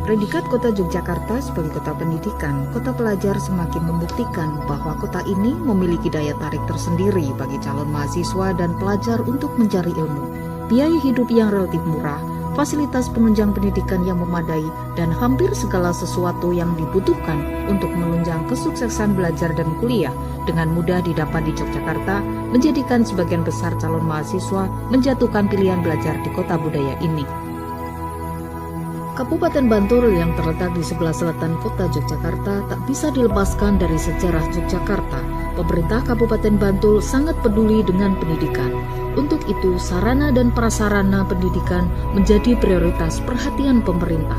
Predikat Kota Yogyakarta sebagai kota pendidikan, kota pelajar semakin membuktikan bahwa kota ini memiliki daya tarik tersendiri bagi calon mahasiswa dan pelajar untuk mencari ilmu. Biaya hidup yang relatif murah, fasilitas penunjang pendidikan yang memadai, dan hampir segala sesuatu yang dibutuhkan untuk menunjang kesuksesan belajar dan kuliah dengan mudah didapat di Yogyakarta, menjadikan sebagian besar calon mahasiswa menjatuhkan pilihan belajar di kota budaya ini. Kabupaten Bantul yang terletak di sebelah selatan kota Yogyakarta tak bisa dilepaskan dari sejarah Yogyakarta. Pemerintah Kabupaten Bantul sangat peduli dengan pendidikan. Untuk itu, sarana dan prasarana pendidikan menjadi prioritas perhatian pemerintah.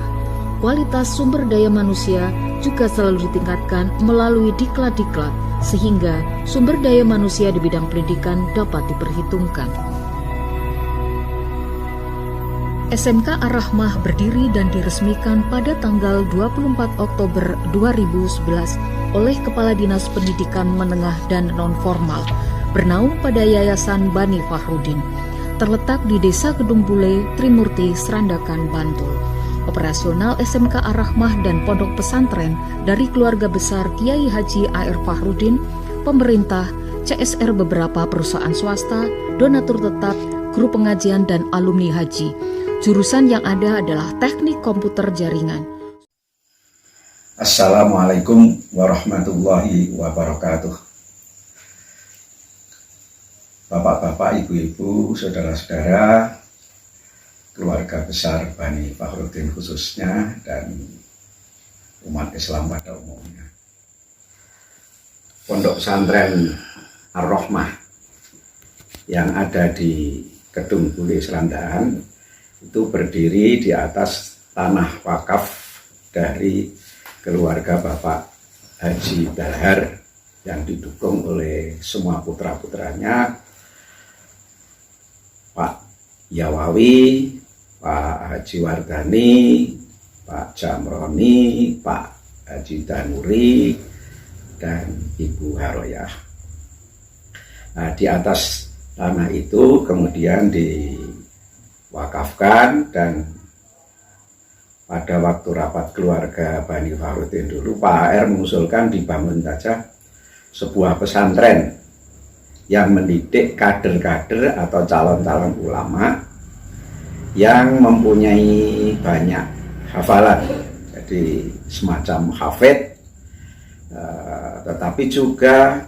Kualitas sumber daya manusia juga selalu ditingkatkan melalui diklat-diklat, sehingga sumber daya manusia di bidang pendidikan dapat diperhitungkan. SMK Ar-Rahmah berdiri dan diresmikan pada tanggal 24 Oktober 2011 oleh Kepala Dinas Pendidikan Menengah dan Non-Formal, bernaung pada Yayasan Bani Fahrudin, terletak di Desa Kedung Bule, Trimurti, Serandakan, Bantul. Operasional SMK Ar-Rahmah dan pondok pesantren dari keluarga besar Kiai Haji A.R. Fahrudin, pemerintah, CSR beberapa perusahaan swasta, donatur tetap, guru pengajian dan alumni haji. Jurusan yang ada adalah teknik komputer jaringan. Assalamualaikum warahmatullahi wabarakatuh. Bapak-bapak, ibu-ibu, saudara-saudara, keluarga besar Bani Fahrudin khususnya, dan umat Islam pada umumnya. Pondok pesantren Ar-Rahmah yang ada di Kedung Bule Serandakan itu berdiri di atas tanah wakaf dari keluarga Bapak Haji Dahar yang didukung oleh semua putra-putranya, Pak Yawawi, Pak Haji Wardani, Pak Jamroni, Pak Haji Danuri, dan Ibu Haroyah. Nah, di atas tanah itu kemudian diwakafkan, dan pada waktu rapat keluarga Bani Fahrudin dulu, Pak HR mengusulkan dibangun saja sebuah pesantren yang mendidik kader-kader atau calon-calon ulama yang mempunyai banyak hafalan, jadi semacam hafid, tetapi juga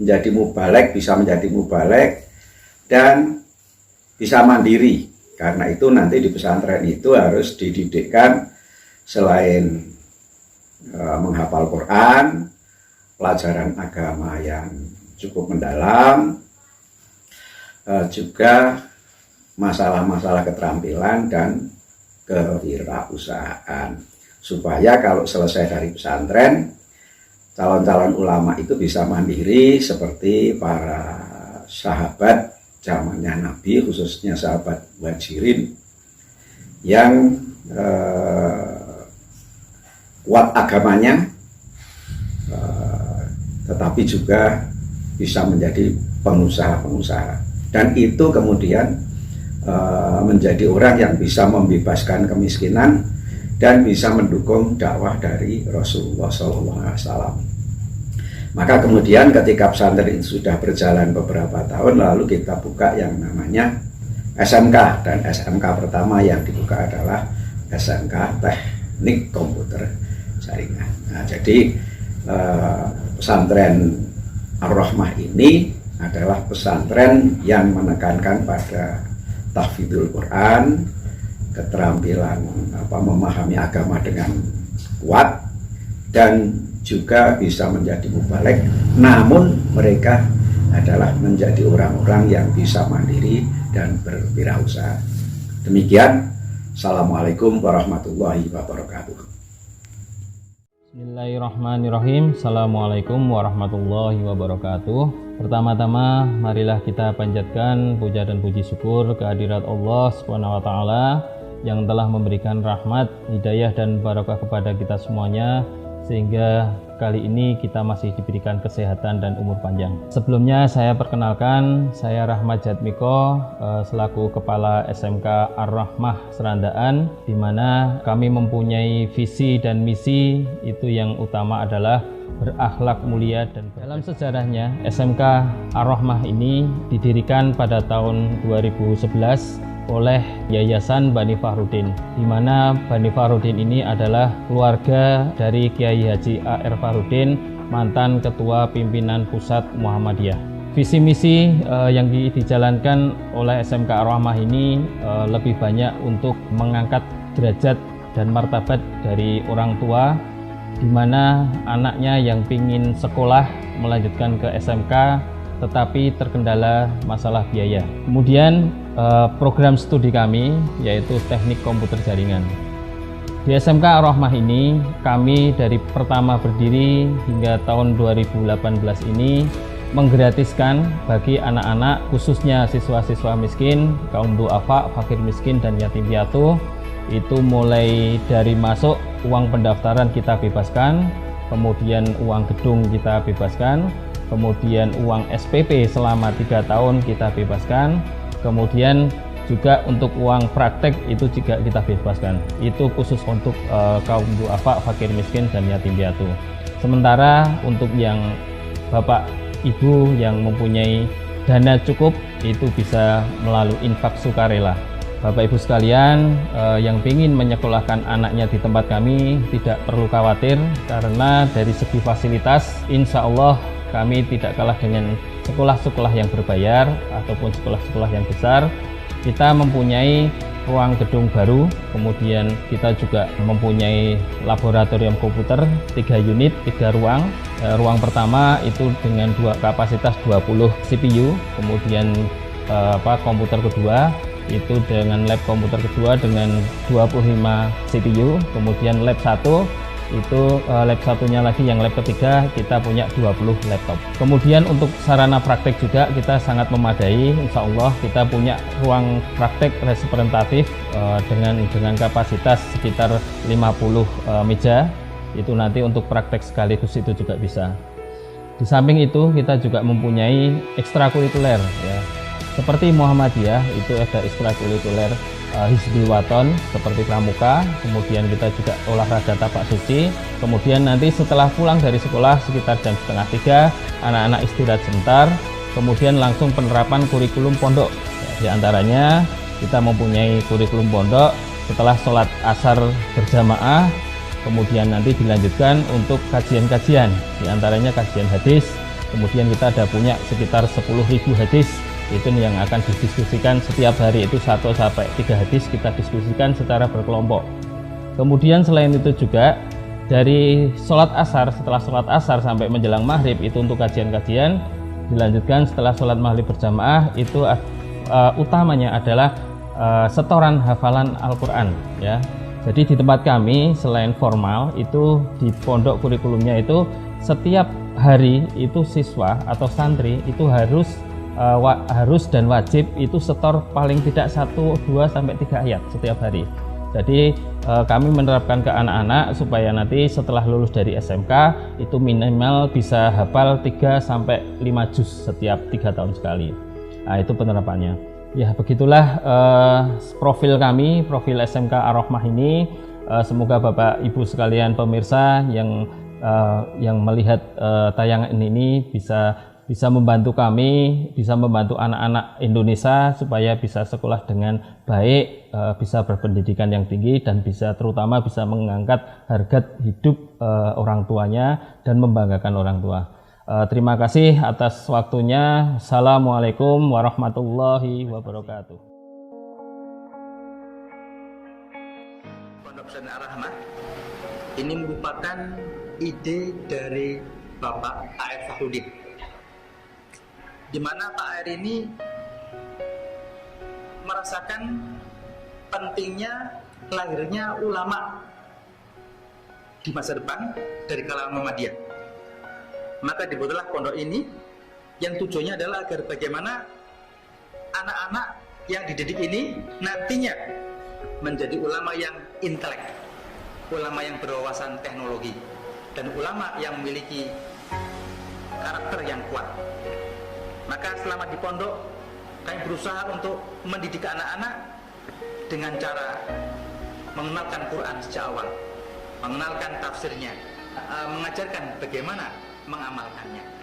menjadi mubalek, bisa menjadi mubalek dan bisa mandiri. Karena itu nanti di pesantren itu harus dididikkan selain menghafal Quran, pelajaran agama yang cukup mendalam, juga masalah-masalah keterampilan dan kewirausahaan, supaya kalau selesai dari pesantren, calon-calon ulama itu bisa mandiri seperti para sahabat zamannya Nabi, khususnya sahabat Muhajirin yang kuat agamanya, tetapi juga bisa menjadi pengusaha-pengusaha, dan itu kemudian menjadi orang yang bisa membebaskan kemiskinan dan bisa mendukung dakwah dari Rasulullah SAW. Maka kemudian ketika pesantren itu sudah berjalan beberapa tahun, lalu kita buka yang namanya SMK, dan SMK pertama yang dibuka adalah SMK Teknik Komputer Jaringan. Nah, jadi pesantren Ar-Rahmah ini adalah pesantren yang menekankan pada tahfidzul Quran, keterampilan memahami agama dengan kuat, dan juga bisa menjadi mubalek, namun mereka adalah menjadi orang-orang yang bisa mandiri dan berwirausaha. Demikian, Assalamualaikum warahmatullahi wabarakatuh. Bismillahirrahmanirrahim. Assalamualaikum warahmatullahi wabarakatuh. Pertama-tama, marilah kita panjatkan puja dan puji syukur kehadirat Allah SWT yang telah memberikan rahmat, hidayah dan barakah kepada kita semuanya, sehingga kali ini kita masih diberikan kesehatan dan umur panjang. Sebelumnya saya perkenalkan, saya Rahmat Jatmiko selaku Kepala SMK Ar-Rahmah Serandaan, di mana kami mempunyai visi dan misi itu yang utama adalah berakhlak mulia. Dan dalam sejarahnya SMK Ar-Rahmah ini didirikan pada tahun 2011 oleh Yayasan Bani Fahrudin, di mana Bani Fahrudin ini adalah keluarga dari Kiai Haji A.R. Fahrudin, mantan Ketua Pimpinan Pusat Muhammadiyah. Visi misi yang dijalankan oleh SMK Ar-Rahmah ini lebih banyak untuk mengangkat derajat dan martabat dari orang tua, di mana anaknya yang ingin sekolah melanjutkan ke SMK tetapi terkendala masalah biaya. Kemudian program studi kami yaitu teknik komputer jaringan. Di SMK Ar-Rahmah ini kami dari pertama berdiri hingga tahun 2018 ini menggratiskan bagi anak-anak, khususnya siswa-siswa miskin, kaum duafa, fakir miskin dan yatim piatu, itu mulai dari masuk uang pendaftaran kita bebaskan, kemudian uang gedung kita bebaskan, kemudian uang SPP selama 3 tahun kita bebaskan, kemudian juga untuk uang praktek itu juga kita bebaskan. Itu khusus untuk kaum duafa, fakir miskin dan yatim piatu. Sementara untuk yang bapak ibu yang mempunyai dana cukup itu bisa melalui infak sukarela. Bapak ibu sekalian yang ingin menyekolahkan anaknya di tempat kami tidak perlu khawatir, karena dari segi fasilitas insya Allah kami tidak kalah dengan sekolah-sekolah yang berbayar ataupun sekolah-sekolah yang besar. Kita mempunyai ruang gedung baru, kemudian kita juga mempunyai laboratorium komputer 3 unit, 3 ruang. Ruang pertama itu dengan kapasitas 20 CPU, kemudian komputer kedua itu dengan lab komputer kedua dengan 25 CPU, kemudian lab 1 itu lab satunya lagi yang lab ketiga kita punya 20 laptop. Kemudian untuk sarana praktek juga kita sangat memadai, insya Allah kita punya ruang praktek representatif dengan kapasitas sekitar 50 meja, itu nanti untuk praktek sekaligus itu juga bisa. Di samping itu kita juga mempunyai ekstrakurikuler ya. Seperti Muhammadiyah itu ada ekstrakurikuler Hizbul Waton seperti pramuka, kemudian kita juga olahraga tapak suci. Kemudian nanti setelah pulang dari sekolah sekitar jam 2:30 anak-anak istirahat sebentar, kemudian langsung penerapan kurikulum pondok. Di antaranya kita mempunyai kurikulum pondok setelah sholat asar berjamaah, kemudian nanti dilanjutkan untuk kajian-kajian, di antaranya kajian hadis. Kemudian kita ada punya sekitar 10.000 hadis, itu yang akan didiskusikan setiap hari, itu 1 sampai 3 hadis kita diskusikan secara berkelompok. Kemudian selain itu juga dari sholat asar, setelah sholat asar sampai menjelang maghrib itu untuk kajian-kajian. Dilanjutkan setelah sholat maghrib berjamaah itu utamanya adalah setoran hafalan Al-Quran ya. Jadi di tempat kami selain formal itu di pondok kurikulumnya itu setiap hari itu siswa atau santri itu harus dan wajib itu setor paling tidak 1, 2 sampai 3 ayat setiap hari. Jadi kami menerapkan ke anak-anak supaya nanti setelah lulus dari SMK itu minimal bisa hafal 3 sampai 5 juz setiap 3 tahun sekali. Nah, itu penerapannya. Ya, begitulah profil kami, profil SMK Ar-Rahmah ini. Semoga Bapak Ibu sekalian pemirsa yang melihat tayangan ini bisa membantu kami, bisa membantu anak-anak Indonesia supaya bisa sekolah dengan baik, bisa berpendidikan yang tinggi, dan terutama bisa mengangkat harga hidup orang tuanya dan membanggakan orang tua. Terima kasih atas waktunya. Assalamualaikum warahmatullahi wabarakatuh. Pondok Pesantren Ar-Rahmah ini merupakan ide dari Bapak A.R. Fahrudin, di mana Pak A.R. ini merasakan pentingnya lahirnya ulama di masa depan dari kalangan Muhammadiyah. Maka dibuatlah pondok ini yang tujuannya adalah agar bagaimana anak-anak yang dididik ini nantinya menjadi ulama yang intelek, ulama yang berwawasan teknologi, dan ulama yang memiliki karakter yang kuat. Maka selama di pondok kami berusaha untuk mendidik anak-anak dengan cara mengenalkan Quran sejak awal, mengenalkan tafsirnya, mengajarkan bagaimana mengamalkannya.